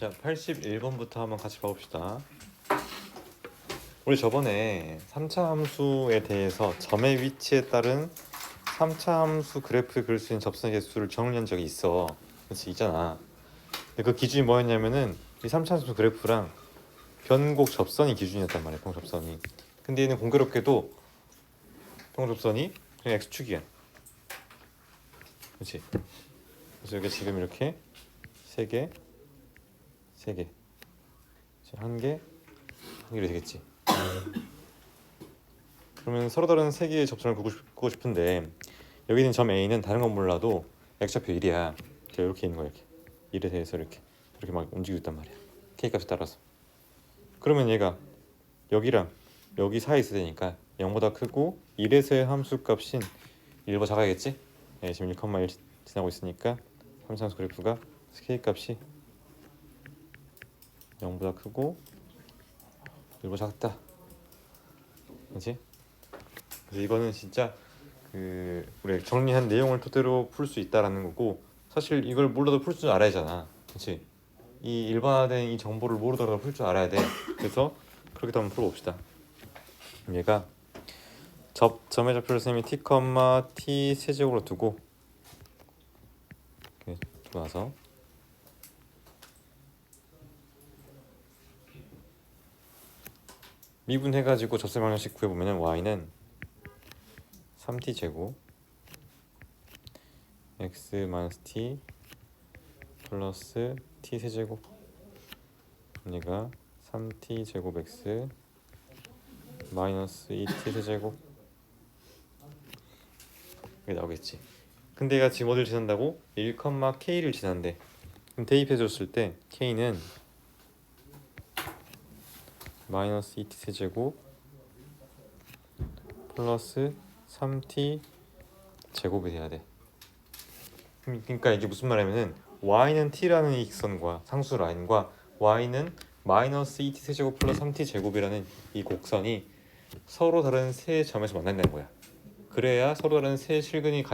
자, 81번부터 한번 같이 봐봅시다. 우리 저번에 3차 함수에 대해서 점의 위치에 따른 3차 함수 그래프에 그릴 수 있는 접선의 개수를 정리한 적이 있어. 그렇지, 있잖아. 근데 그 기준이 뭐였냐면은 이 3차 함수 그래프랑 변곡 접선이 기준이었단 말이야. 변곡 접선이. 근데 얘는 공교롭게도 변곡 접선이 그냥 x축이야. 그렇지. 그래서 여기 지금 이렇게 3개, 3개, 1개, 1개로 되겠지. 그러면 서로 다른 세 개의 접선을 긋고 싶은데 여기 있는 점 A는 다른 건 몰라도 x좌표 1이야. 이렇게 있는 거야. 이렇게 1에 대해서 이렇게 막 움직이고 있단 말이야. k 값에 따라서. 그러면 얘가 여기랑 여기 사이에 있어야 되니까 0보다 크고 1에서의 함수 값인 1보다 작아야겠지? 네, 지금 1,1 지나고 있으니까 함수 그래프가 k 값이 0보다 크고 1보다 작다. 그렇지? 그래서 이거는 진짜 우리 정리한 내용을 토대로 풀 수 있다라는 거고, 사실 이걸 몰라도 풀 줄 알아야 하잖아. 그렇지? 이 일반화된 이 정보를 모르더라도 풀 줄 알아야 돼. 그래서 그렇게 한번 풀어봅시다. 얘가 점의 좌표를 선생님이 t, t 세제곱으로 두고 이렇게 두고 나서 미분해가지고 접선 방정식 구해보면 y는 3t 제곱 x-t 플러스 t 세제곱, 얘가 3t 제곱 x 마이너스 2t 세제곱 이게 나오겠지. 근데 얘가 지금 어디를 지난다고? 1, k를 지난대. 그럼 대입해줬을 때 k는 마이너스 2t 세제곱 플러스 3t 제곱이 돼야 돼. 그러니까 이게 무슨 말이냐면은 y는 t라는 이 직선과 상수 라인과 y는 마이너스 2t 세제곱 플러스 3t 제곱이라는 이 곡선이 서로 다른 세 점에서 만난다는 거야. 그래야 서로 다른 세 실근이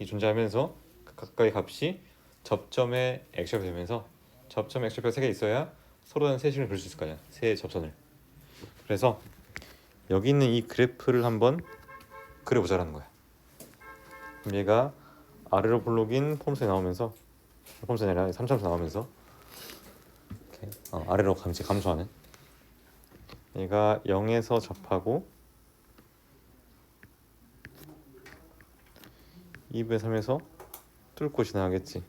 존재하면서 각각의 값이 접점의 x좌표 되면서 접점의 x좌표가 3개 있어야 서로 다른 세 실근을 그릴 수 있을 거 아니야. 세 접선을. 그래서 여기 있는 이 그래프를 한번 그려보자라는 거야. 그럼 얘가 아래로 볼록인 폼수에 나오면서, 폼수가 아니라 3차함수 나오면서 이렇게 아래로 감소하는, 얘가 0에서 접하고 2분의 3에서 뚫고 지나가겠지.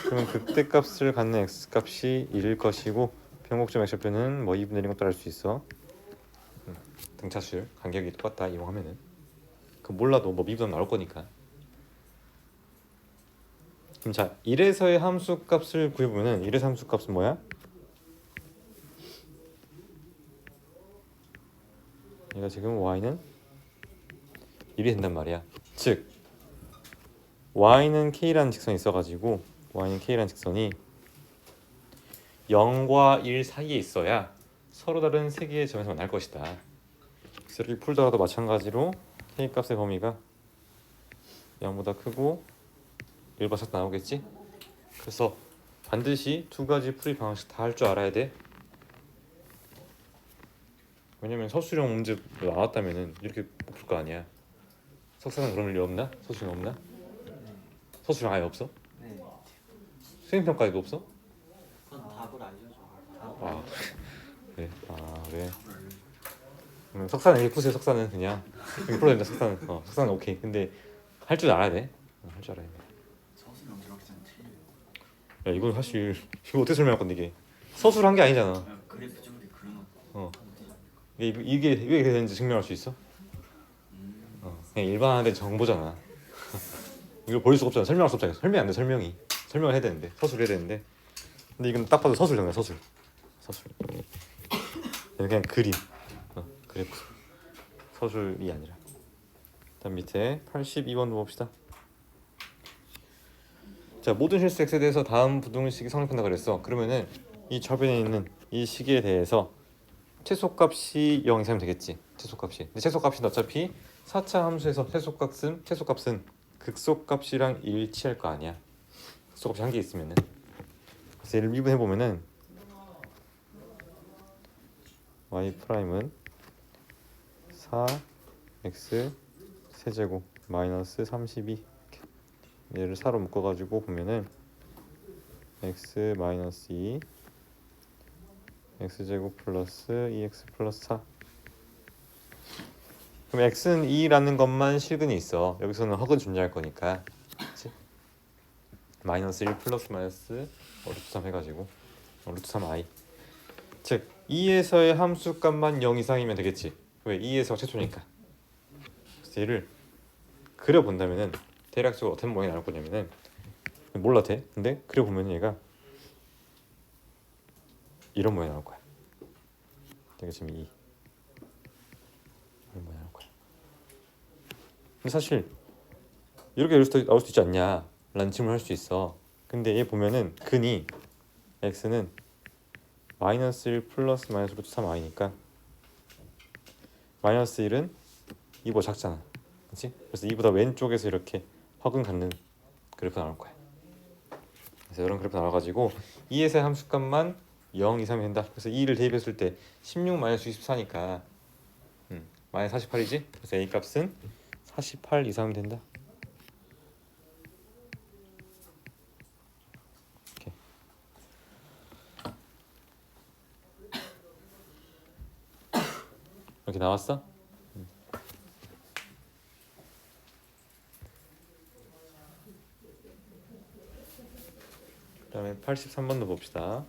그러면 극대값을 갖는 x값이 1일 것이고 변곡점 x좌표는 뭐 2분의 1인 것도 알 수 있어. 등차수열 간격이 똑같다 이용하면은. 그 몰라도 뭐 미분 나올 거니까. 그럼 자, 1에서의 함수 값을 구해보면은 1에서 함수 값은 뭐야? 얘가 지금 y는 1이 된단 말이야. 즉 y는 k라는 직선이 있어가지고 y는 k라는 직선이 0과 1 사이에 있어야 서로 다른 세 개의 점에서 만날 것이다. 그래서 이렇게 풀더라도 마찬가지로 k 값의 범위가 0보다 크고 1보다 작다 나오겠지? 그래서 반드시 두 가지 풀이 방식 다 할 줄 알아야 돼. 왜냐면 서술형 문제 나왔다면은 이렇게 못 풀 거 아니야. 석사는 그런 일 없나? 서술형 없나? 서술형 아예 없어? 네. 수행평가에도 없어? 그건 답을 알려줘. 아 그래. 아 그래. 석사는 이렇게 푸세요. 석사는 그냥 이렇게 풀어야 된다. 석사는 석사는 오케이. 근데 할 줄 알아야 돼. 할 줄 알아야 돼. 서술형 그렇게 좀 틀려요. 야 이건 사실 이거 어떻게 설명할 건데 이게 서술한 게 아니잖아. 그래프 좀 이렇게 그려놓고. 어. 이게 왜 이렇게 되는지 증명할 수 있어? 그냥 일반화된 정보잖아. 이걸 보일 수가 없잖아. 설명할 수 없잖아. 설명이 안 돼. 설명을 해야 되는데 서술을 해야 되는데, 근데 이건 딱 봐도 서술이잖아. 서술. 그냥 그림. 그래프. 서술이 아니라. 다음 밑에 82번 봅시다. 자, 모든 실수 x에 대해서 다음 부등식이 성립한다 그랬어. 그러면은 이 좌변에 있는 이 식에 대해서 최소값이 0 이상이면 되겠지. 최소값이. 근데 최소값이 어차피 4차 함수에서 최소값은 극소값이랑 일치할 거 아니야. 극소값이 한 개 있으면은. 그래서 얘를 미분해 보면은 y 프라임은 4x 세제곱 마이너스 32 얘를 4로 묶어가지고 보면은 x 마이너스 2 x제곱 플러스 2x 플러스 4 그럼 x는 2라는 것만 실근이 있어. 여기서는 허근 존재할 거니까 그치? 마이너스 1 플러스 마이너스 루트 3 해가지고 루트 3i 즉 2에서의 함수값만 0 이상이면 되겠지. 왜? 2에서 최초니까. 그래서 얘를 그려본다면은 대략적으로 어떤 모양이 나올 거냐면은 몰라 돼. 근데 그려보면 얘가 이런 모양이 나올 거야. 내가 지금 이런 모양이 나올 거야. 근데 사실 이렇게 나올 수도 있지 않냐 라는 질문을 할 수 있어. 근데 얘 보면은 근이 x는 마이너스 1 플러스 마이너스 루트 3i니까 마이너스 1은 2보다 작잖아. 그렇지? 그래서 2보다 왼쪽에서 이렇게 확은 갖는 그래프 나올 거야. 그래서 이런 그래프 나와가지고 2에서의 함수값만 0 이상이 된다. 그래서 2를 대입했을 때 16 마이너스 24니까 마이너스 48이지? 그래서 a 값은 48 이상이면 된다. 이렇게. 이렇게 나왔어? 그 다음에 83번도 봅시다.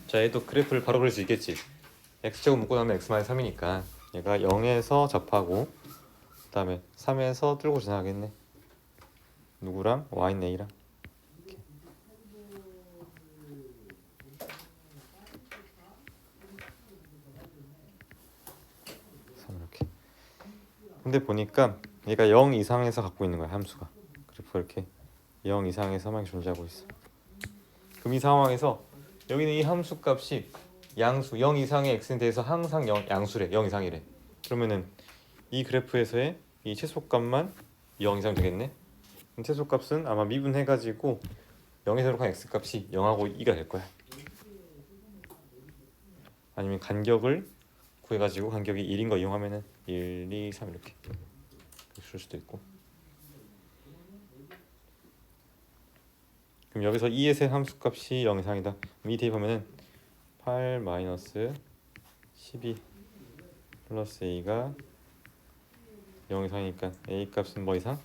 자, 얘도 그래프를 바로 그릴 수 있겠지. x제곱 묶고 나면 x-3이니까 얘가 0에서 접하고 그 다음에 3에서 뚫고 지나가겠네. 누구랑? y는 a랑. 이렇게. 3 이렇게. 근데 보니까 얘가 0 이상에서 갖고 있는 거야, 함수가. 그래프 이렇게 0 이상에서만 존재하고 있어. 그럼 이 상황에서 여기는 이 함수 값이 양수 0 이상의 x에 대해서 항상 양수래. 0 이상이래. 그러면은 이 그래프에서의 이 최소값만 0 이상 되겠네. 그럼 최소값은 아마 미분해가지고 0에서 시작한 x값이 0하고 2가 될 거야. 아니면 간격을 구해가지고 간격이 1인 거 이용하면은 1, 2, 3 이렇게 쓸 수도 있고. 그럼 여기서 2에서의 함수값이 0 이상이다. 그럼 이 대입하면은 8 마이너스 12 플러스 a가 0 이상이니까 a 값은 뭐 이상?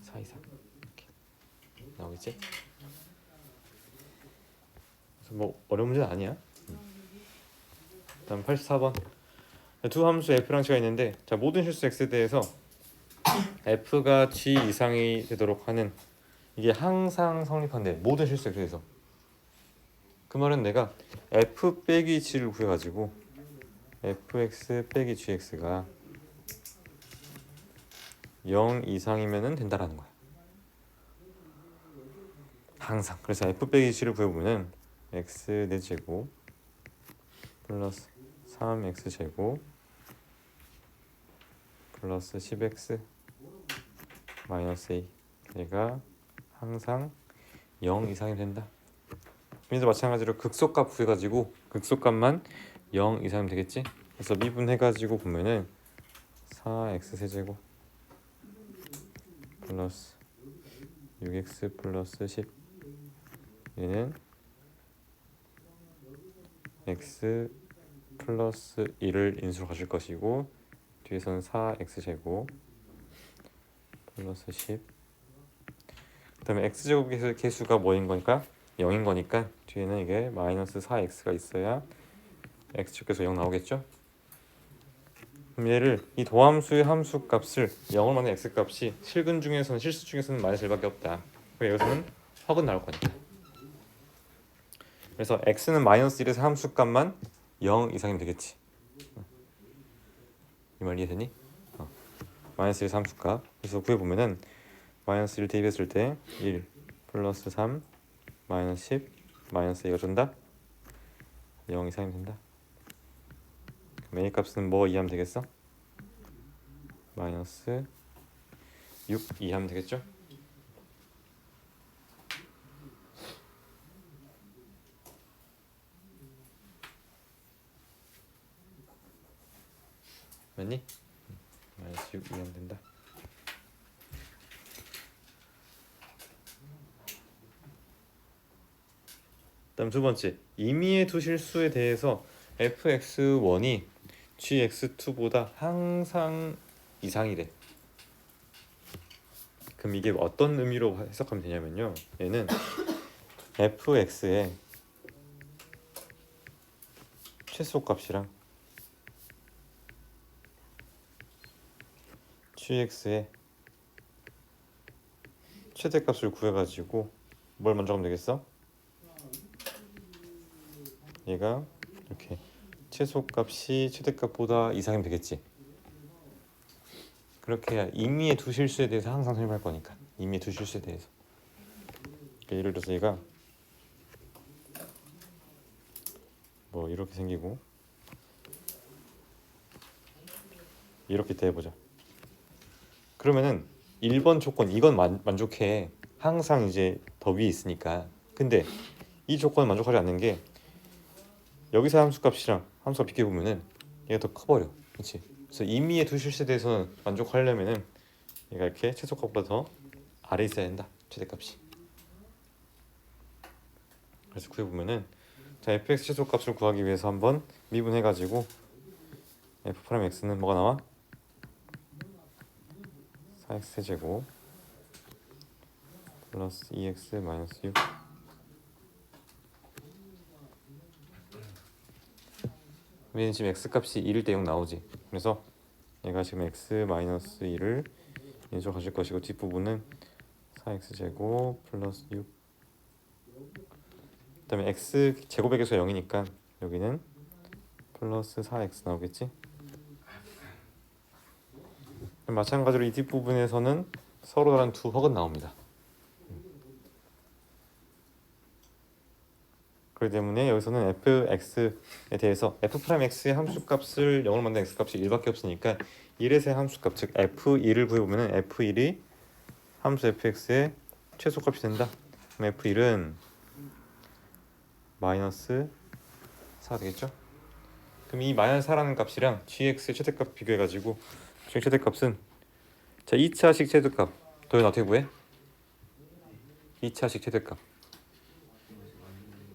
4 이상 이렇게 나오겠지? 그래서 뭐 어려운 문제는 아니야. 다음 84번 두 함수 f랑 g가 있는데 자 모든 실수 x에 대해서 f가 g 이상이 되도록 하는 이게 항상 성립한대. 모든 실수 x에 대해서. 그 말은 내가 f 빼기 g를 구해가지고 fx 빼기 gx가 0 이상이면 된다라는 거야. 항상. 그래서 f 빼기 g를 구해보면 x 4제곱 플러스 3x 제곱 플러스 10x 마이너스 a 얘가 항상 0 이상이 된다. 여기서 마찬가지로 극소값 구해가지고 극소값만 0 이상이면 되겠지. 그래서 미분해가지고 보면은 4x 세제곱 플러스 6x 플러스 10 얘는 x 플러스 1을 인수로 가질 것이고 뒤에서는 4x 제곱 플러스 10 그다음에 x제곱 개수가 뭐인 거니까 0인 거니까 뒤에는 이게 마이너스 4x가 있어야 x제곱 개수가 0 나오겠죠. 그럼 얘를 이 도함수의 함수 값을 0을 만든 x 값이 실근 중에서는 실수 중에서는 마이너스 1밖에 없다. 여기서는 확은 나올 거니까. 그래서 x는 마이너스 1에서 함수 값만 0 이상이면 되겠지. 이 말 이해되니? 마이너스 1에서 함수 값. 그래서 구해보면은 마이너스 1 대입했을 때 1 플러스 3 마이너스 10 마이너스 2가 준다? 0 이상이면 된다. 그럼 a 값은 뭐 이하면 되겠어? 마이너스 6 이하면 되겠죠? 맞니? 마이너스 6 이하면 된다. 다음 두 번째, 임의의 두 실수에 대해서 fx1이 gx2보다 항상 이상이래. 그럼 이게 어떤 의미로 해석하면 되냐면요, 얘는 fx의 최소값이랑 gx의 최대값을 구해가지고 뭘 먼저 하면 되겠어? 얘가 이렇게 최소값이 최대값보다 이상이면 되겠지. 그렇게 해야 임의의 두 실수에 대해서 항상 설명할 거니까. 임의의 두 실수에 대해서. 그러니까 예를 들어서 얘가 뭐 이렇게 생기고 이렇게 대해보자. 그러면은 1번 조건 이건 만족해. 항상 이제 더 위에 있으니까. 근데 이 조건은 만족하지 않는 게 여기서 함수값이랑 함수가 비교해보면은 얘가 더 커버려. 그렇지? 그래서 임의의 두 실수에 대해서는 만족하려면은 얘가 이렇게 최소값보다 더 아래에 있어야 된다. 최대값이. 그래서 구해보면은 자, fx 최소값을 구하기 위해서 한번 미분해가지고 f'x는 뭐가 나와? 4x 세제곱 플러스 2x 마이너스 6. 우리는 지금 x값이 1일 때 0 나오지. 그래서 얘가 지금 x 마이너스 1을 인수 가질 것이고 뒷부분은 4x 제곱 플러스 6. 그다음에 x 제곱에게서 0이니까 여기는 플러스 4x 나오겠지. 마찬가지로 이 뒷부분에서는 서로 다른 두 획은 나옵니다. 그렇기 때문에 여기서는 fx에 대해서 f'x의 함수값을 0을 만든 x값이 1밖에 없으니까 1에서의 함수값, 즉 f1을 구해보면 f1이 함수 fx의 최소값이 된다. 그럼 f1은 마이너스 4가 되겠죠? 그럼 이 마이너스 4라는 값이랑 gx의 최대값 비교해가지고 g 최대값은 자 2차식 최대값 도현 어떻게 구해? 2차식 최대값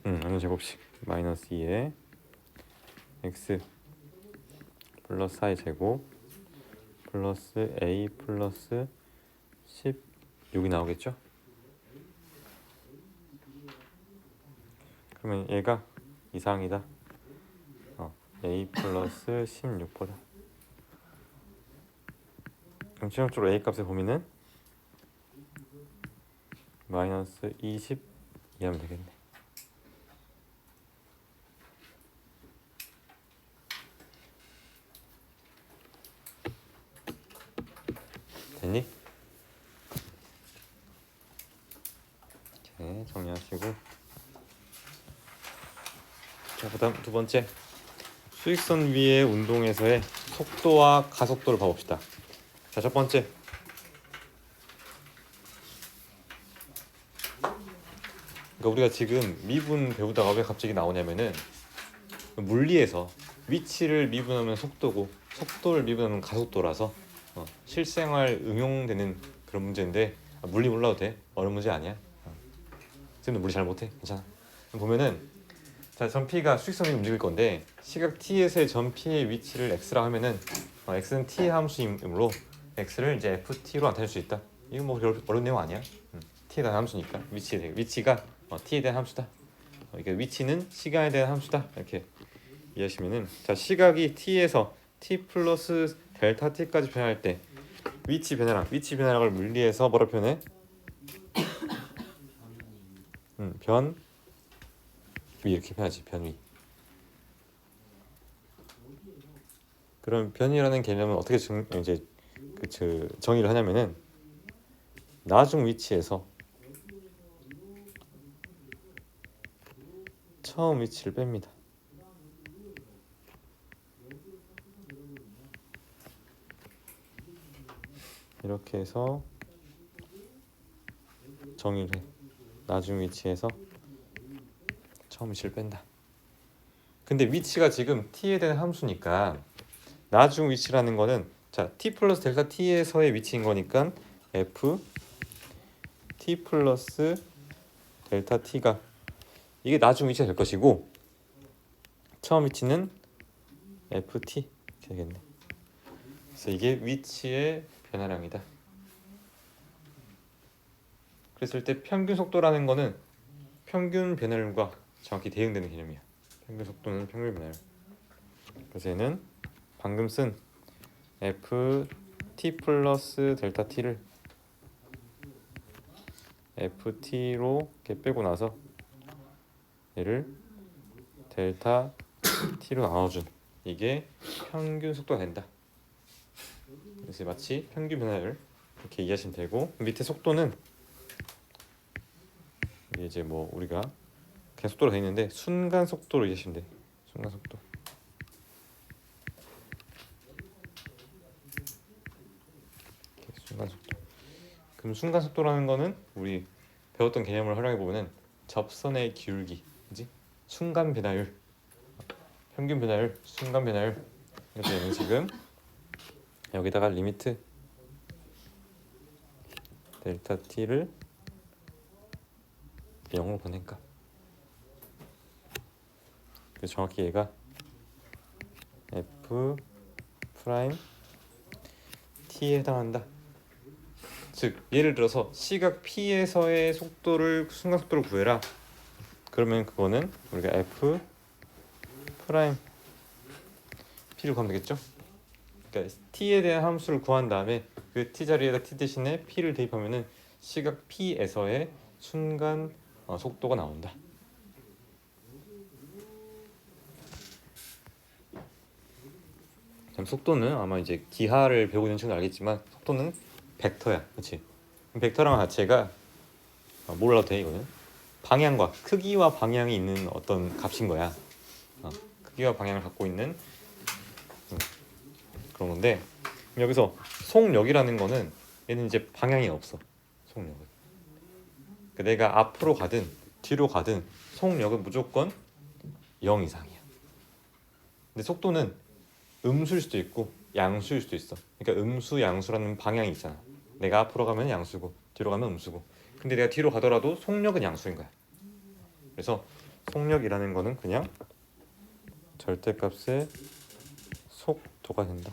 어느 제곱식 마이너스 2에 x 플러스 4의 제곱 플러스 a 플러스 16이 나오겠죠? 그러면 얘가 이상이다. a 플러스 16보다. 그럼 최종적으로 a 값의 범위는 마이너스 20 이하면 되겠네. 됐니? 오케이, 정리하시고 자, 그 다음 두 번째 수직선 위의 운동에서의 속도와 가속도를 봐봅시다. 자, 첫 번째 그러니까 우리가 지금 미분 배우다가 왜 갑자기 나오냐면은 물리에서 위치를 미분하면 속도고 속도를 미분하면 가속도라서 실생활 응용되는 그런 문제인데 물리 몰라도 돼. 어려운 문제 아니야. 쌤도 물리 잘 못해. 괜찮아. 보면은 자, 점 P가 수직선이 움직일 건데 시각 T에서의 점 P의 위치를 x라 하면은 x는 T의 함수이므로 x를 이제 ft로 나타낼 수 있다. 이거 뭐 어려운 내용 아니야. T에 대한 함수니까 위치가 T에 대한 함수다. 이게 위치는 시간에 대한 함수다. 이렇게 이해하시면은 자, 시각이 T에서 T 플러스 델타 T까지 변할 때 위치 변화량을 물리해서 뭐라 표현해? 변 위 이렇게 표현하지. 변위. 그럼 변이라는 개념은 어떻게 정의를 하냐면은 나중 위치에서 처음 위치를 뺍니다. 이렇게 해서 정의를 해. 나중 위치에서 처음 위치를 뺀다. 근데 위치가 지금 t에 대한 함수니까 나중 위치라는 거는 자 t 플러스 델타 t에서의 위치인 거니까 f t 플러스 델타 t가 이게 나중 위치가 될 것이고 처음 위치는 ft 이렇게 되겠네. 그래서 이게 위치의 변화량이다. 그랬을 때 평균 속도라는 거는 평균 변화량과 정확히 대응되는 개념이야. 평균 속도는 평균 변화량. 그래서 얘는 방금 쓴 ft 플러스 델타 t를 ft로 이렇게 빼고 나서 얘를 델타 t로 나눠준 이게 평균 속도가 된다. 그래서 마치 평균 변화를 이렇게 이해하시면 되고 밑에 속도는 이제 뭐 우리가 그냥 속도로 돼 있는데 순간 속도로 이해하시면 돼. 순간 속도. 순간 속도. 그럼 순간 속도라는 거는 우리 배웠던 개념을 활용해 보면은 접선의 기울기, 그지? 순간 변화율, 평균 변화율, 순간 변화율. 그래서 얘는 지금 여기다가 리미트 델타 t를 0으로 보낸까. 그래서 정확히 얘가 f 프라임 t에 해당한다. 즉 예를 들어서 시각 p에서의 속도를 순간 속도로 구해라. 그러면 그거는 우리가 f 프라임 p를 구하면 되겠죠. 그러니까 t에 대한 함수를 구한 다음에 그 t 자리에다 t 대신에 p를 대입하면은 시각 p에서의 순간 속도가 나온다. 속도는 아마 이제 기하를 배우고 있는 친구는 알겠지만 속도는 벡터야, 그렇지? 벡터랑 자체가 몰라도 돼 이거는 방향과 크기와 방향이 있는 어떤 값인 거야. 크기와 방향을 갖고 있는 그런 건데 여기서 속력이라는 거는 얘는 이제 방향이 없어. 속력은 그러니까 내가 앞으로 가든 뒤로 가든 속력은 무조건 0 이상이야. 근데 속도는 음수일 수도 있고 양수일 수도 있어. 그러니까 음수 양수라는 방향이 있잖아. 내가 앞으로 가면 양수고 뒤로 가면 음수고. 근데 내가 뒤로 가더라도 속력은 양수인 거야. 그래서 속력이라는 거는 그냥 절대값의 속도가 된다.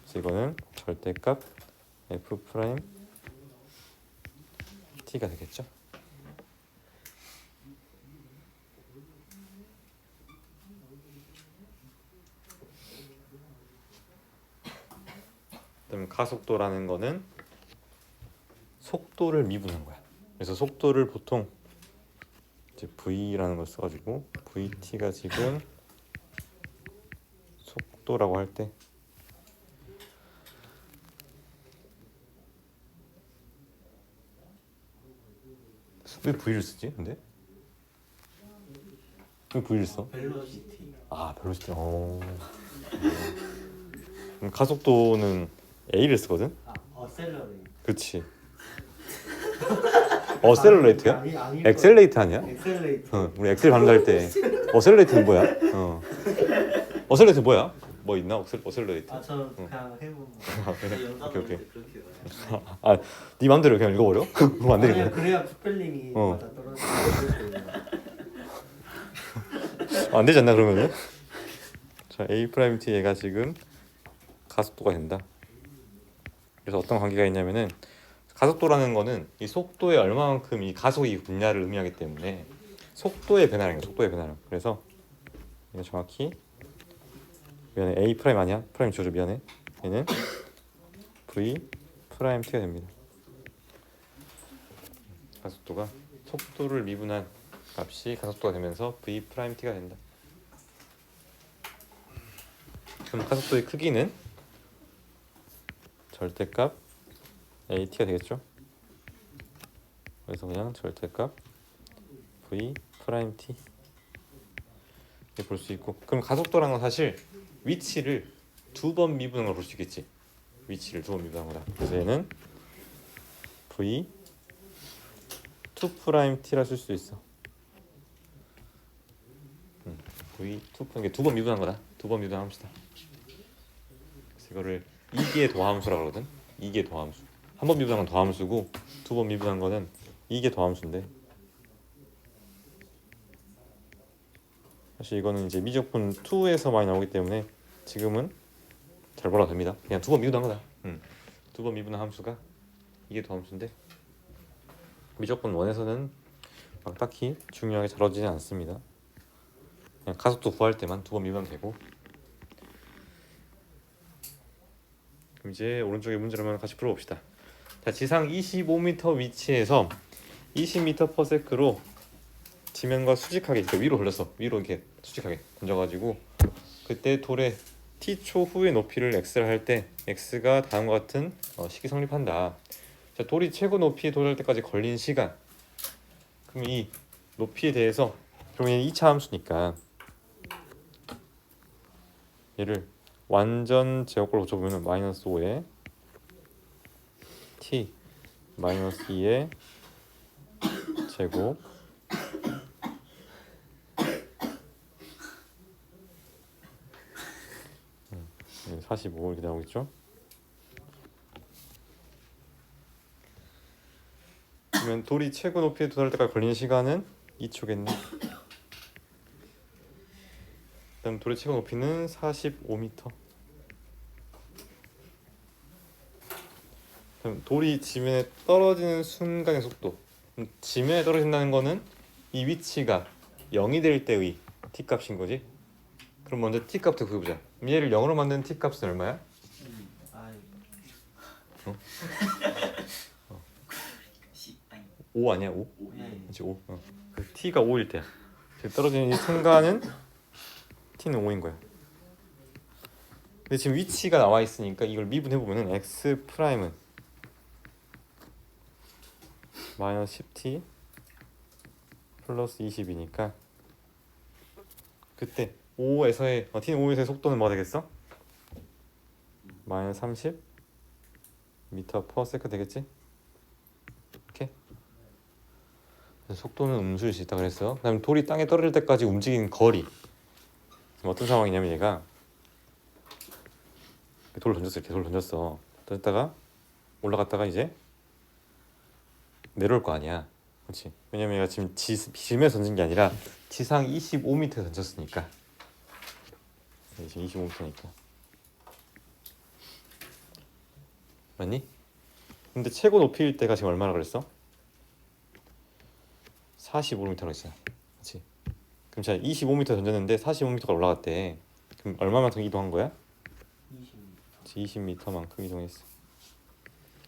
그래서 이거는 절대값 f 프라임 t가 되겠죠. 그다음 가속도라는 거는 속도를 미분한 거야. 그래서 속도를 보통 이제 v라는 걸 써가지고 vt가 지금 속도라고 할 때 왜 v를 쓰지? 근데 왜 v를 써? 벨로시티. 아 벨로시티. 가속도는 a를 쓰거든. 어셀러레이트. 그렇지. 어셀러레이트야? 아니 엑셀레이트 아니야? 엑셀레이트. 우리 엑셀 발음할 때 어셀러레이트는 뭐야? 어셀러레이트 뭐야? 뭐 있나? 어셀러레이트? 저 그냥 해본 거. 그래? 영상 오케이. 볼때 그렇게 말해요. 네 맘대로 그냥 읽어버려? 그럼 안 되는 거야? 그래야 스펠링이 맞아 떨어지는 안 되지 않나 그러면은? 자, a 프라임 t 얘가 지금 가속도가 된다. 그래서 어떤 관계가 있냐면은 가속도라는 거는 이 속도에 얼마만큼 이 가속이 분야를 의미하기 때문에 속도의 변화량이야. 속도의 변화량. 그래서 이거 정확히 미안해 a 프라임 아니야? 프라임 지워줘 미안해. 얘는 v 프라임 t가 됩니다. 가속도가 속도를 미분한 값이 가속도가 되면서 v 프라임 t가 된다. 그럼 가속도의 크기는 절대값 at가 되겠죠. 그래서 그냥 절대값 v 프라임 t 이렇게 볼 수 있고, 그럼 가속도라는 건 사실 위치를 두 번 미분한 걸 볼 수 있겠지. 위치를 두 번 미분한 거다. 그래서 얘는 v 2 프라임 t라 쓸 수 있어. v 2 이게 두 번 미분한 거다. 두 번 미분합시다. 이거를 이기의 도함수라고 그러거든. 이기의 도함수. 한 번 미분한 건 도함수고 두 번 미분한 거는 이기의 도함수인데 사실 이거는 이제 미적분 2에서 많이 나오기 때문에 지금은 잘 몰아도 됩니다. 그냥 두 번 미분한 거다. 두 번 미분한 함수가 이게 도함수인데 미적분 1에서는 막 딱히 중요하게 다뤄지지 않습니다. 그냥 가속도 구할 때만 두 번 미분하면 되고. 그럼 이제 오른쪽에 문제를 한번 같이 풀어봅시다. 자, 지상 25m 위치에서 20m/s로 지면과 수직하게 이렇게 위로 올렸어. 위로 이렇게 수직하게 던져가지고 그때 돌의 t초 후의 높이를 x를 할 때 x가 다음과 같은 식이 성립한다. 자, 돌이 최고 높이에 도달할 때까지 걸린 시간. 그럼 이 높이에 대해서 그럼 얘는 2차 함수니까 얘를 완전 제곱꼴로 고쳐보면 마이너스 5에 t 마이너스 2의 제곱 45 이렇게 나오겠죠? 그러면 돌이 최고 높이에 도달할 때까지 걸리는 시간은 2초겠네. 그다음 돌의 최고 높이는 45m. 그럼 돌이 지면에 떨어지는 순간의 속도. 지면에 떨어진다는 거는 이 위치가 0이 될 때의 t 값인 거지. 그럼 먼저 t 값부터 구해보자. 얘를 0으로 만드는 t 값은 얼마야? 아, 5 아니야? 5? 네. 그렇지 5. 그 t가 5일 때야. 즉 떨어지는 이 순간은 t는 5인 거야. 근데 지금 위치가 나와 있으니까 이걸 미분해 보면은 x 프라임은 마이너스 10t 플러스 20이니까 그때 5에서의 t는 5에서의 속도는 뭐가 되겠어? 마이너스 30 미터 퍼 세컨드 되겠지? 이렇게. 그래서 속도는 음수일 수 있다 그랬어. 그다음에 돌이 땅에 떨어질 때까지 움직이는 거리. 지금 어떤 상황이냐면 얘가 돌을 던졌어. 이렇게 돌을 던졌어. 던졌다가 올라갔다가 이제 내려올 거 아니야. 그렇지? 왜냐면 얘가 지금 지면에서 던진 게 아니라 지상 25m에 던졌으니까. 지금 25m니까. 맞니? 근데 최고 높이일 때가 지금 얼마나 그랬어? 45m라고 했잖아. 그렇지? 그럼 자 25m 던졌는데 45m가 올라갔대. 그럼 얼마만큼 이동한 거야? 20m만큼 이동했어.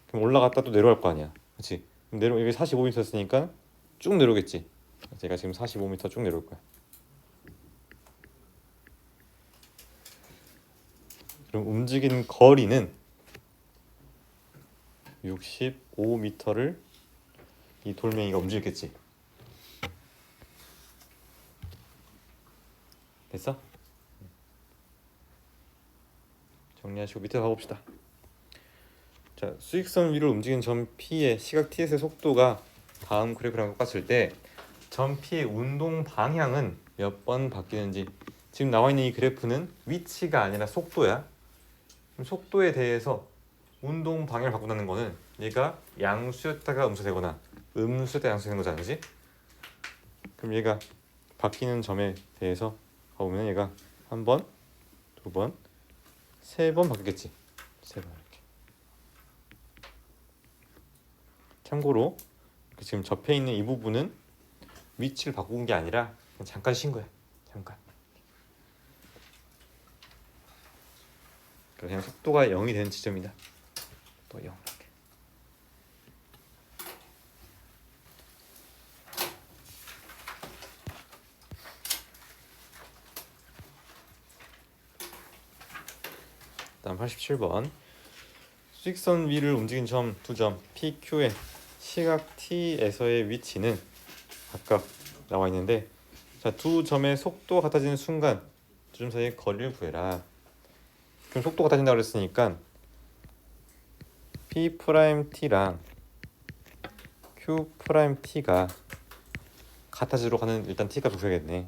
그럼 올라갔다 또 내려갈 거 아니야. 그렇지? 그럼 여기 45m였으니까 쭉 내려오겠지. 제가 지금 45m 쭉 내려올 거야. 그럼 움직인 거리는 65m를 이 돌멩이가 움직였겠지. 됐어? 정리하시고 밑에 가봅시다. 자, 수직선 위를 움직이는 점 P의 시각 t의 속도가 다음 그래프랑 똑같을 때 점 P의 운동 방향은 몇 번 바뀌는지. 지금 나와 있는 이 그래프는 위치가 아니라 속도야. 그럼 속도에 대해서 운동 방향을 바꾼다는 거는 얘가 양수였다가 음수되거나 음수였다가 양수되는 거잖아, 그지? 그럼 얘가 바뀌는 점에 대해서 가보면 얘가 한 번, 두 번, 세 번 바뀌겠지. 세 번 이렇게. 참고로 지금 접해 있는 이 부분은 위치를 바꾼 게 아니라 그냥 잠깐 쉰 거야. 잠깐. 그냥 속도가 0이 되는 지점이다. 또 0 이렇게. 다음 87번. 수직선 위를 움직인 점 두 점 PQ의 시각 T에서의 위치는 각각 나와 있는데, 자, 두 점의 속도가 같아지는 순간 두 점 사이의 거리를 구해라. 그럼 속도가 같아진다고 그랬으니까 P 프라임 T랑 Q 프라임 T가 같아지도록 하는 일단 T 값을 구해야겠네.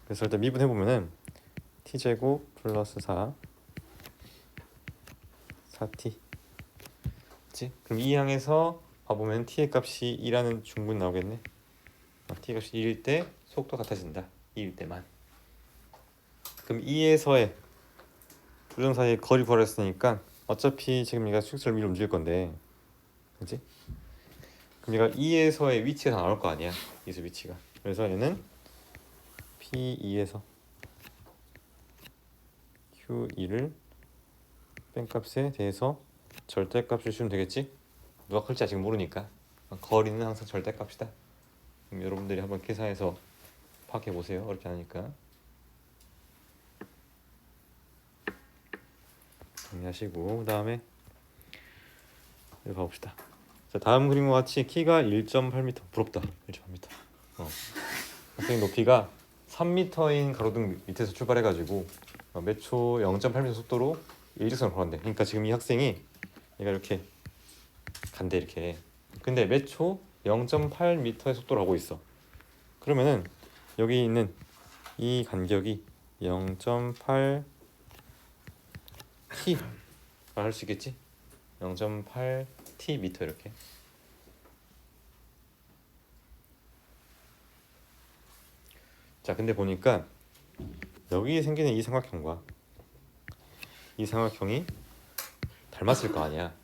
그래서 일단 미분해 보면은 t제곱 플러스 4t. 그치? 그럼 이 항에서 봐보면 t의 값이 2라는 중분 나오겠네. t 값이 1일 때 속도 같아진다. 2일 때만. 그럼 2에서의 두 점 사이의 거리 구하랬으니까 어차피 지금 얘가 수직선을 위로 움직일 건데, 그치? 그럼 얘가 2에서의 위치가 다 나올 거 아니야. 여기서 위치가. 그래서 얘는 P2에서 Q2를 뺀값에 대해서 절대값을 주면 되겠지? 누가 클지 아직 모르니까 거리는 항상 절대값이다. 그럼 여러분들이 한번 계산해서 파악해 보세요. 어렵지 않으니까. 정리하시고 그 다음에 여기 봐봅시다. 자, 다음 그림과 같이 키가 1.8m. 부럽다. 1.8m. 학생 높이가 3m인 가로등 밑에서 출발해가지고 몇 초 0.8m 속도로 일직선을 걸었는데, 그러니까 지금 이 학생이 얘가 이렇게 간대 이렇게. 근데 몇 초 0.8m의 속도로 가고 있어. 그러면은 여기 있는 이 간격이 0.8 t가 할 수 있겠지? 0.8 t 미터 이렇게. 자, 근데 보니까 여기 생기는 이 삼각형과 이 삼각형이 닮았을 거 아니야.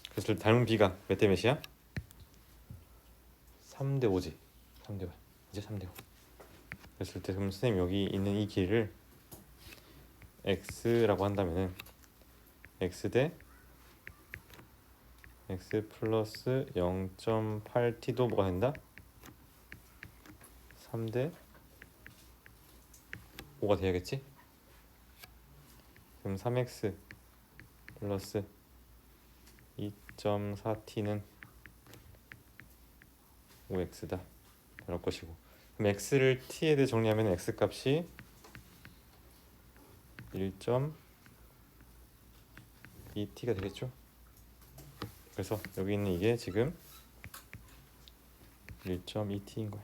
그래서 닮은 비가 몇 대 몇이야? 3대 5지. 3대 5. 이제 3대 5. 그랬을 때 그럼 선생님 여기 있는 이 길이를 x라고 한다면은 x 대 x 플러스 0.8t도 뭐가 된다? 3대 5가 돼야겠지? 그럼 3x 플러스 2.4t는 5x다. 이럴 것이고, 그럼 x를 t에 대해 정리하면 x 값이 1.2t가 되겠죠? 그래서 여기 있는 이게 지금 1.2t인 거야.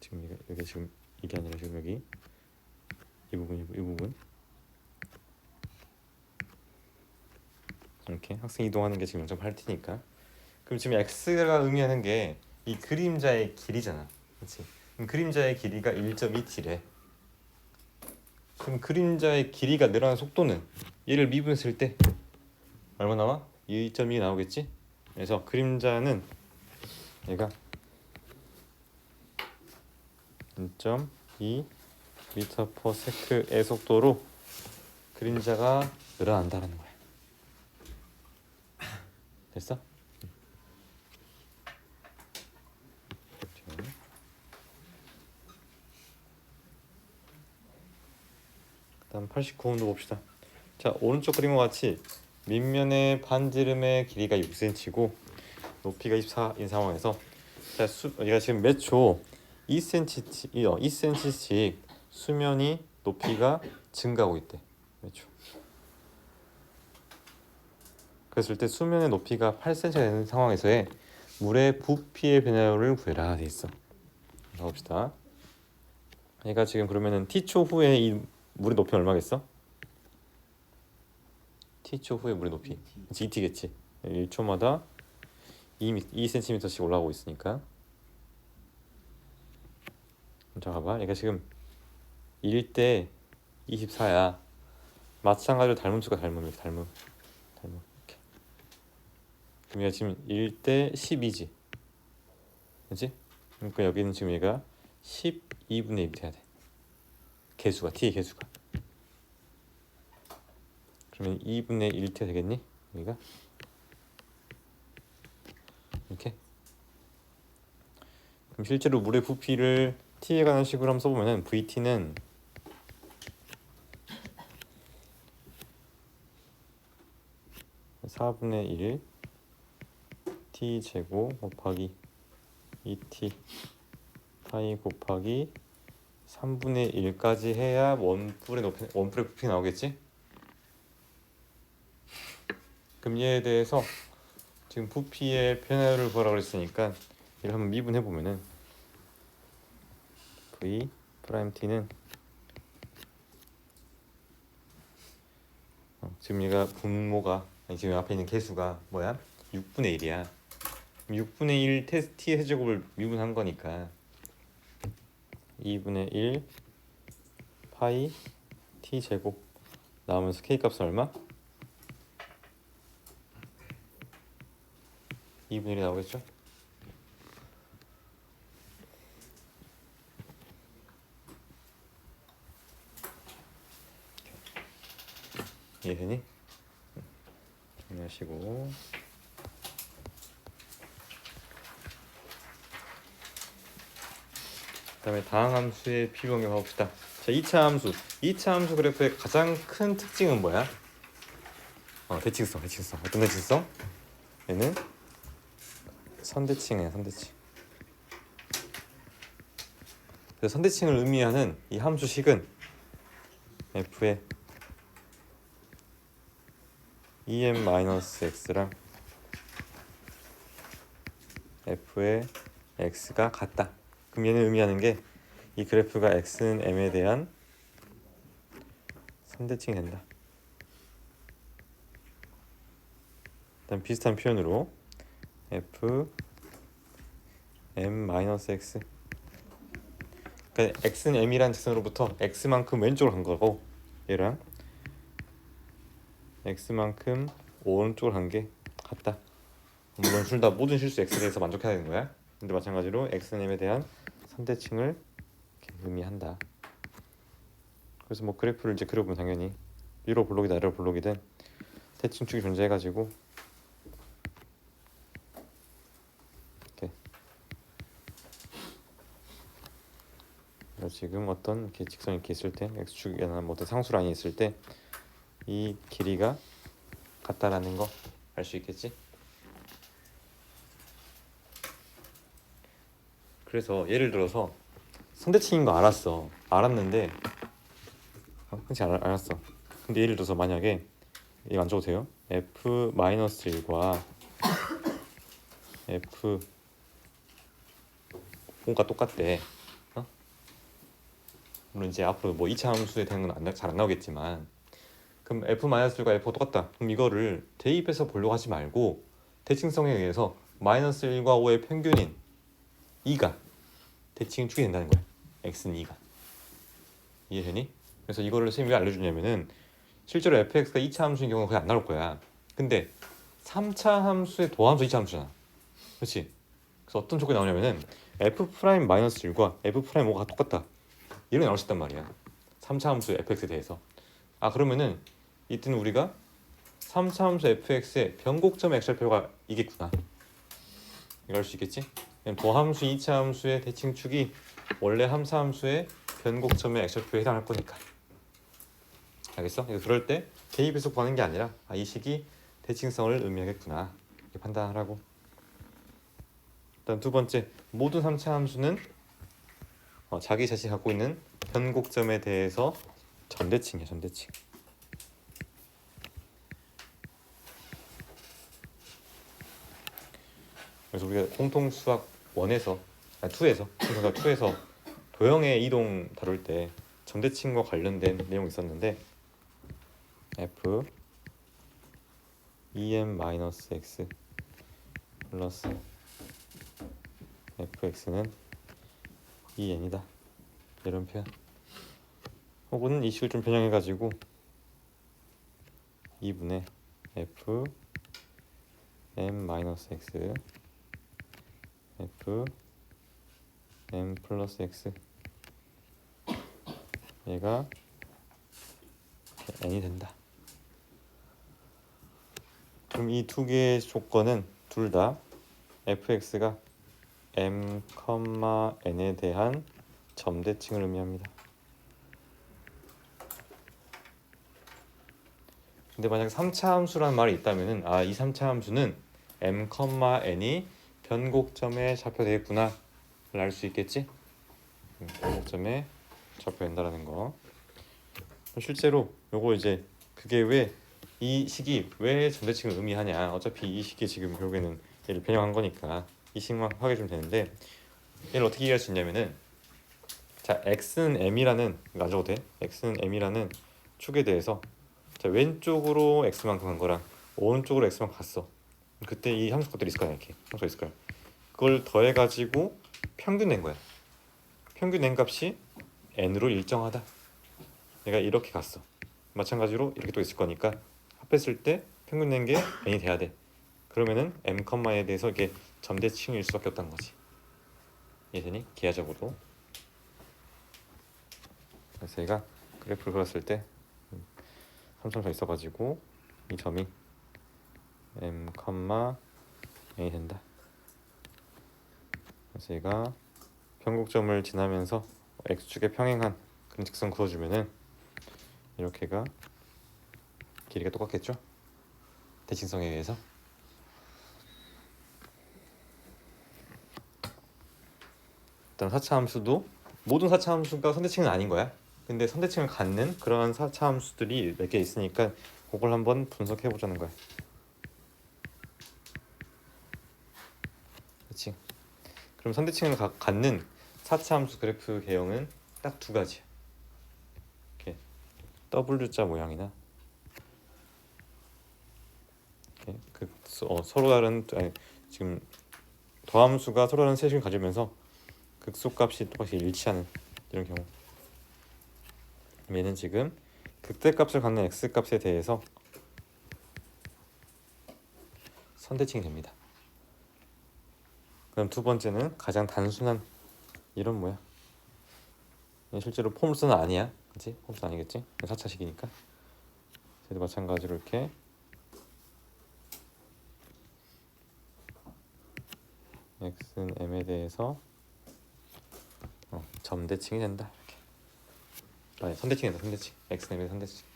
지금 이게 지금 이게 아니라 지금 여기 이 부분 이렇게 학생 이동하는 게 지금 0.8t니까. 그럼 지금 x가 의미하는 게 이 그림자의 길이잖아, 그렇지? 그럼 그림자의 길이가 1.2t래. 그럼 그림자의 길이가 늘어나는 속도는 얘를 미분했을 때 얼마 나와? 2.2 나오겠지? 그래서 그림자는 얘가 1.2 m/s의 속도로 그림자가 늘어난다는 거야. 됐어? 그다음 89번도 봅시다. 자, 오른쪽 그림과 같이 밑면의 반지름의 길이가 6cm고 높이가 24인 상황에서, 자, 얘가 지금 몇 초 2cm씩 수면이 높이가 증가하고 있대. 몇 초. 그랬을 때 수면의 높이가 8cm가 되는 상황에서의 물의 부피의 변화율을 구해라 돼 있어. 가봅시다. 얘가 지금 그러면은 t초 후에 이 물의 높이는 얼마겠어? t초 후에 물의 높이 GT겠지. 1초마다 2cm씩 올라가고 있으니까. 자, 봐봐. 얘가 지금 1일 때 24야. 마찬가지로 닮은 수가 닮음 이렇게. 그럼 얘가 지금 1일 때 12지. 그렇지? 그러니까 여기는 지금 얘가 12분의 1 돼야 돼. 개수가 t의 개수가. 그러면 2분의 1t 되겠니? 여기가 이렇게. 그럼 실제로 물의 부피를 t에 관한 식으로 한번 써보면은 vt는 (4분의 1) t 제곱 곱하기 2t 파이 곱하기 3분의 1까지 해야 원뿔의 부피 나오겠지? 그럼 얘에 대해서 지금 부피의 변화를 구하라고 그랬으니까 이를 한번 미분해 보면은 v 프라임 t는 지금 얘가 분모가 아니, 지금 앞에 있는 개수가 뭐야? 6분의 1이야. 6분의 1 t의 세제곱을 미분한 거니까 2분의 1 파이 t 제곱 나오면서 k 값은 얼마? 2분의 1이 나오겠죠? 이해되니? 정리하시고 그 다음에 다항함수의 필요한 게 봐봅시다. 자, 2차 함수 그래프의 가장 큰 특징은 뭐야? 대칭성. 어떤 대칭성? 얘는 선대칭이야, 선대칭. 그래서 선대칭을 의미하는 이 함수식은 f의 em-x랑 f의 x가 같다. 그럼 얘는 의미하는 게 이 그래프가 x는 m에 대한 선대칭이 된다. 일단 비슷한 표현으로 f m-x 그러니까 x는 m이라는 직선으로부터 x만큼 왼쪽으로 간 거고 얘랑 x만큼 오른쪽으로 간 게 같다. 물론 둘 다 모든 실수 x에 대해서 만족해야 되는 거야. 근데 마찬가지로 x는 m에 대한 선대칭을 의미한다. 그래서 뭐 그래프를 이제 그려보면 당연히 위로 볼록이든 아래로 볼록이든 대칭축이 존재해가지고 이렇게 지금 어떤 이렇게 직선이 이렇게 있을 때 x축이나 뭐 어떤 상수 라인이 있을 때 이 길이가 같다라는 거 알 수 있겠지? 그래서 예를 들어서 선대칭인 거 알았는데 그렇지 알았어. 근데 예를 들어서 만약에 이거 안 줘도 돼요. f-1과 f 5가 똑같대. 물론 이제 앞으로 뭐 2차 함수에 대한 건 잘 안 나오겠지만 그럼 f-1과 f5 똑같다. 그럼 이거를 대입해서 보려고 하지 말고 대칭성에 의해서 -1과 5의 평균인 2가 대칭축이 된다는 거야. x는 2가. 이해되니? 그래서 이거를 선생님이 왜 알려주냐면은 실제로 fx가 2차 함수인 경우는 거의 안 나올 거야. 근데 3차 함수의 도함수 2차 함수잖아. 그렇지? 그래서 어떤 조건이 나오냐면은 f'-1과 f'5가 똑같다. 이런 게 나올 수 있단 말이야. 3차 함수 fx에 대해서. 그러면은 이때는 우리가 3차 함수 fx의 변곡점 x절표가 이겠구나. 이거 알 수 있겠지? 도함수 2차 함수의 대칭축이 원래 3차 함수의 변곡점의 x절표에 해당할 거니까. 알겠어? 그럴 때 대입해서 구하는 게 아니라 이 식이 대칭성을 의미하겠구나. 이렇게 판단하라고. 일단 두 번째, 모든 3차 함수는 자기 자신이 갖고 있는 변곡점에 대해서 전대칭이야, 전대칭. 그래서 우리가 공통 수학 1에서 2에서 도형의 이동 다룰 때 전대칭과 관련된 내용이 있었는데 f em-x 플러스 fx는 2n이다. 이런 표현. 혹은 이 식을 좀 변형해가지고 2분의 f m-x f m 플러스 x 얘가 n이 된다. 그럼 이 두 개의 조건은 둘 다 fx가 m, n에 대한 점대칭을 의미합니다. 근데 만약 3차 함수라는 말이 있다면은 이 3차 함수는 m, n이 변곡점에 좌표되겠구나 를 알 수 있겠지? 변곡점에 좌표된다라는 거. 실제로 요거 이제 그게 왜 이 식이 왜 점대칭을 의미하냐. 어차피 이 식이 지금 결국에는 얘를 변형한 거니까 이 식만 확인해주면 되는데 얘를 어떻게 이해할 수 있냐면은 자 x는 m이라는 안 적어도 돼. x는 m이라는 축에 대해서 자 왼쪽으로 x만큼 간 거랑 오른쪽으로 x만큼 갔어. 그때 이 함수 값들이 있을 거야. 이렇게 함수가 있을 거야. 그걸 더해가지고 평균 낸 거야. 평균 낸 값이 n으로 일정하다. 내가 이렇게 갔어. 마찬가지로 이렇게 또 있을 거니까 합했을 때 평균 낸 게 n이 돼야 돼. 그러면은 m, 에 대해서 이게 점대칭일 수밖에 없다는 거지. 이해되니? 기하적으로. 그래서 얘가 그래프를 그렸을 때 삼성선 있어가지고 이 점이 m, n이 된다. 그래서 얘가 평곡점을 지나면서 x축에 평행한 그런 직선 그어주면은 이렇게가 길이가 똑같겠죠? 대칭성에 의해서. 일단 4차 함수도 모든 4차 함수가 선대칭은 아닌 거야. 근데 선대칭을 갖는 그러한 4차 함수들이 몇 개 있으니까 그걸 한번 분석해 보자는 거야. 그렇지? 그럼 선대칭을 갖는 4차 함수 그래프 개형은 딱 두 가지야. 이렇게 W자 모양이나 이렇게 서로 다른 지금 더함수가 서로 다른 세식을 가지면서 극소값이 똑같이 일치하는 이런 경우. 얘는 지금 극대값을 갖는 x값에 대해서 선대칭이 됩니다. 그럼 두 번째는 가장 단순한 이런 모양. 실제로 포물선은 아니야, 그렇지? 포물선 아니겠지? 4차식이니까. 얘도 마찬가지로 이렇게 x는 m에 대해서 점대칭이 된다. 이렇게. 아니, 선대칭이 된다. 선대칭. x는 m에 선대칭.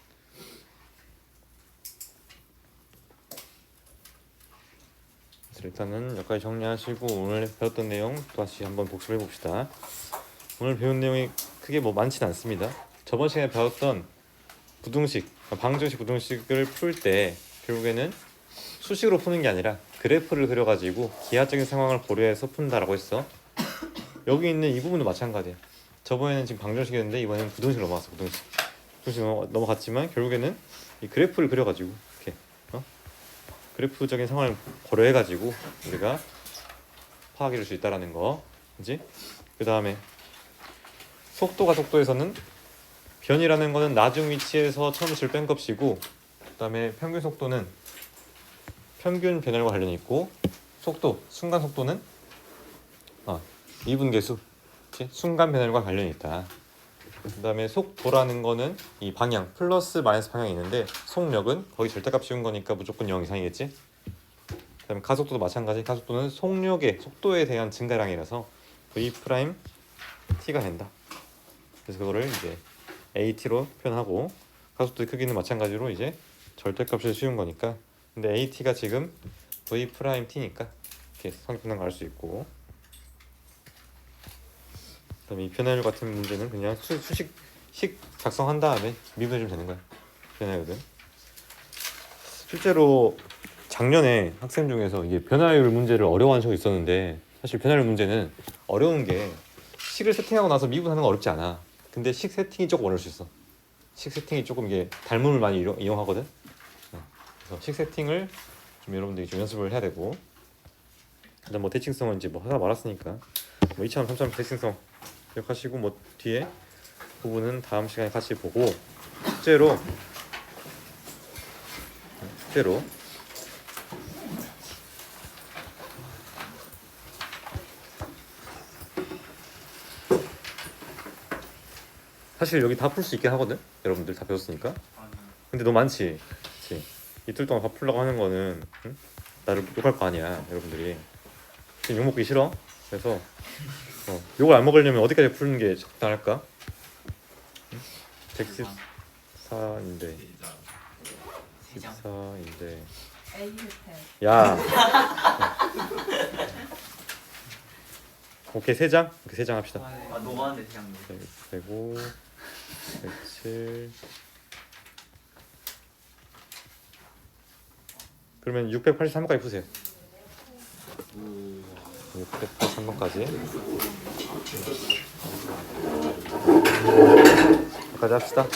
그래서 일단은 여기까지 정리하시고 오늘 배웠던 내용 다시 한번 복습해 봅시다. 오늘 배운 내용이 크게 뭐 많지는 않습니다. 저번 시간에 배웠던 부등식, 방정식 부등식을 풀 때 결국에는 수식으로 푸는 게 아니라 그래프를 그려가지고 기하적인 상황을 고려해서 푼다라고 했어. 여기 있는 이 부분도 마찬가지야. 저번에는 지금 방정식이었는데 이번에는 부등식으로 넘어갔어. 부등식 넘어갔지만 결국에는 이 그래프를 그려가지고 이렇게 그래프적인 상황을 고려해가지고 우리가 파악해줄 수 있다라는 거, 그지? 그 다음에 속도에서는 변이라는 거는 나중 위치에서 처음 줄 뺀 값이고, 그 다음에 평균 속도는 평균 변열과 관련이 있고, 순간 속도는 미분계수, 순간 변열과 관련이 있다. 그 다음에 속도라는 거는 이 방향, 플러스 마이너스 방향이 있는데 속력은 거기 절대값 씌운 거니까 무조건 0 이상이겠지. 그 다음에 가속도도 마찬가지. 가속도는 속도에 대한 증가량이라서 v 프라임 t가 된다. 그래서 그거를 이제 at로 표현하고, 가속도의 크기는 마찬가지로 이제 절대값을 씌운 거니까. 근데 at가 지금 v 프라임 t니까 이렇게 성립하는 걸 알 수 있고, 그다음에 이 변화율 같은 문제는 그냥 식 작성한 다음에 미분해주면 되는 거야. 변화율은 실제로 작년에 학생 중에서 이게 변화율 문제를 어려워하는 적이 있었는데, 사실 변화율 문제는 어려운 게 식을 세팅하고 나서 미분하는 건 어렵지 않아. 근데 식 세팅이 조금 어려울 수 있어. 식 세팅이 조금 이게 닮음을 많이 이용하거든. 그래서 식 세팅을 좀 여러분들이 좀 연습을 해야 되고, 그다음 뭐 대칭성은 이제 뭐 하다 말았으니까 뭐 2차원, 3차원 대칭성 기억하시고, 뭐 뒤에 부분은 다음 시간에 같이 보고, 숙제로 사실 여기 다 풀 수 있게 하거든. 여러분들 다 배웠으니까. 근데 너무 많지. 그치? 이틀 동안 다 풀려고 하는 거는 나를 욕할 거 아니야, 여러분들이. 지금 욕 먹기 싫어. 그래서 욕을 안 먹으려면 어디까지 푸는 게 적당할까? 114인데 14인데 야 오케이 3장? 오케이 3장 합시다. 녹아는데 그냥 105 107 그러면 683번까지 푸세요. 683번까지. 여기까지 합시다.